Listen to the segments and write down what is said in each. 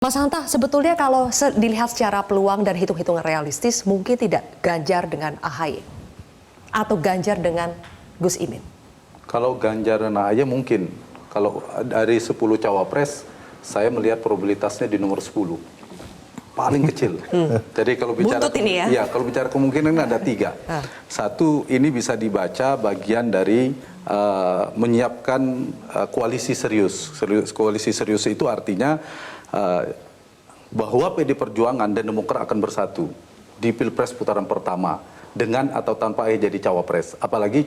Mas Hanta, sebetulnya kalau dilihat secara peluang dan hitung-hitungan realistis, mungkin tidak Ganjar dengan AHY atau Ganjar dengan Gus Imin? Kalau Ganjar dan AHY mungkin. Kalau dari 10 cawapres, saya melihat probabilitasnya di nomor 10. Paling kecil. Jadi kalau bicara kalau bicara kemungkinan ada 3. Satu, ini bisa dibaca bagian dari menyiapkan koalisi serius. Koalisi serius itu artinya bahwa PD Perjuangan dan Demokrat akan bersatu di Pilpres putaran pertama dengan atau tanpa AHY jadi cawapres, apalagi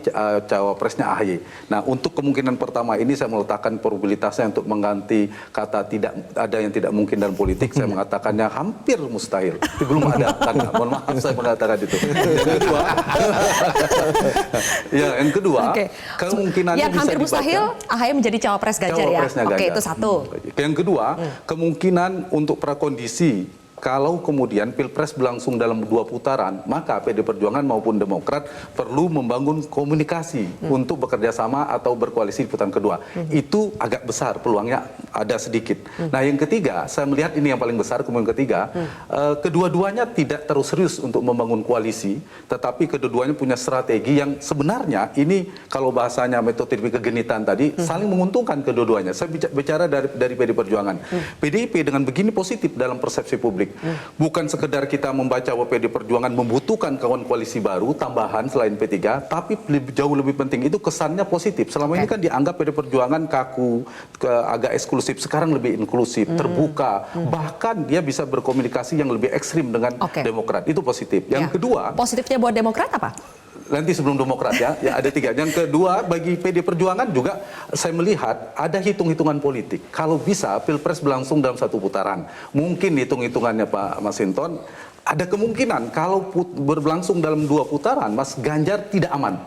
cawapresnya AHY. Nah, untuk kemungkinan pertama ini saya meletakkan probabilitasnya untuk mengganti kata tidak ada yang tidak mungkin dalam politik, saya mengatakannya hampir mustahil. Itu belum ada, kan? Mohon maaf saya mengatakan itu. Yang kedua, kemungkinannya yang hampir bisa mustahil AHY menjadi cawapres Ganjar ya. Oke, itu satu. Yang kedua, kemungkinan untuk prakondisi kalau kemudian Pilpres berlangsung dalam 2 putaran, maka PD Perjuangan maupun Demokrat perlu membangun komunikasi untuk bekerja sama atau berkoalisi di putaran kedua. Itu agak besar peluangnya, ada sedikit. Nah, yang ketiga, saya melihat ini yang paling besar, kemudian ketiga, kedua-duanya tidak terus serius untuk membangun koalisi, tetapi kedua-duanya punya strategi yang sebenarnya ini kalau bahasanya metode kegenitan tadi, saling menguntungkan kedua-duanya. Saya bicara dari PD Perjuangan. PDIP dengan begini positif dalam persepsi publik. Bukan sekedar kita membaca bahwa PD Perjuangan membutuhkan kawan koalisi baru tambahan selain P3, tapi jauh lebih penting itu kesannya positif. Selama ini kan dianggap PD Perjuangan kaku, agak eksklusif, sekarang lebih inklusif, terbuka, bahkan dia bisa berkomunikasi yang lebih ekstrim dengan Demokrat. Itu positif. Yang kedua, positifnya buat Demokrat apa? Nanti sebelum Demokrat ya ada 3. Yang kedua, bagi PD Perjuangan juga saya melihat ada hitung-hitungan politik. Kalau bisa Pilpres berlangsung dalam 1 putaran, mungkin hitung-hitungannya Pak Mas Hinton, ada kemungkinan kalau berlangsung dalam 2 putaran, Mas Ganjar tidak aman.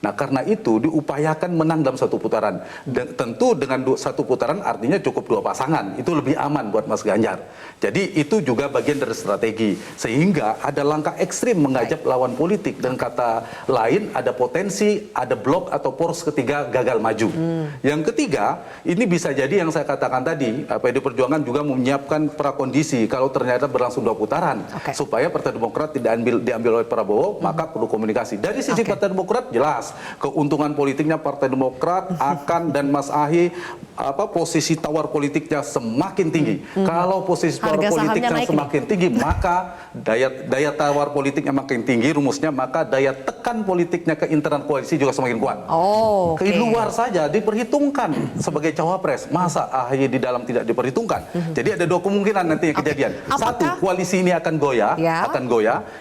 Nah, karena itu diupayakan menang dalam 1 putaran. Dan tentu dengan 1 putaran artinya cukup 2 pasangan. Itu lebih aman buat Mas Ganjar. Jadi itu juga bagian dari strategi. Sehingga ada langkah ekstrim mengajak lawan politik. Dan kata lain ada potensi, ada blok atau poros ketiga gagal maju. Yang ketiga, ini bisa jadi yang saya katakan tadi, PD Perjuangan juga menyiapkan prakondisi kalau ternyata berlangsung 2 putaran. Supaya Partai Demokrat tidak diambil oleh Prabowo, maka perlu komunikasi. Dari sisi Partai Demokrat jelas keuntungan politiknya Partai Demokrat akan dan Mas AHY posisi tawar politiknya semakin tinggi. Kalau posisi tawar politiknya semakin tinggi, maka daya tawar politiknya makin tinggi, rumusnya maka daya tekan politiknya ke internal koalisi juga semakin kuat. Ke luar saja diperhitungkan sebagai cawapres, masa AHY di dalam tidak diperhitungkan? Jadi ada 2 kemungkinan nanti kejadian. Satu, koalisi ini akan goyah,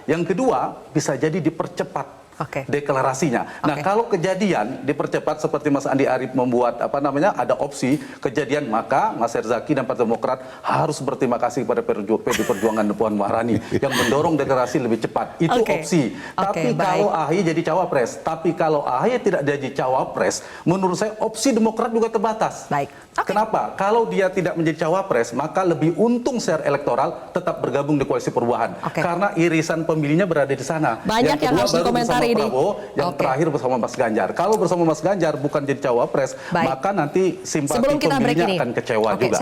Yang kedua, bisa jadi dipercepat deklarasinya. Nah, kalau kejadian dipercepat seperti Mas Andi Arief membuat ada opsi kejadian, maka Mas Herzaki dan Partai Demokrat harus berterima kasih kepada PD Perjuangan Puan Maharani yang mendorong deklarasi lebih cepat. Itu opsi. Tapi kalau AHY jadi cawapres, kalau AHY tidak jadi cawapres, menurut saya opsi Demokrat juga terbatas. Kenapa? Kalau dia tidak menjadi cawapres, maka lebih untung secara elektoral tetap bergabung di koalisi perubahan. Karena irisan pemilihnya berada di sana. Banyak yang harus dikomentari. Prabowo, yang terakhir bersama Mas Ganjar. Kalau bersama Mas Ganjar bukan jadi cawapres, maka nanti simpati pemilihnya akan kecewa juga.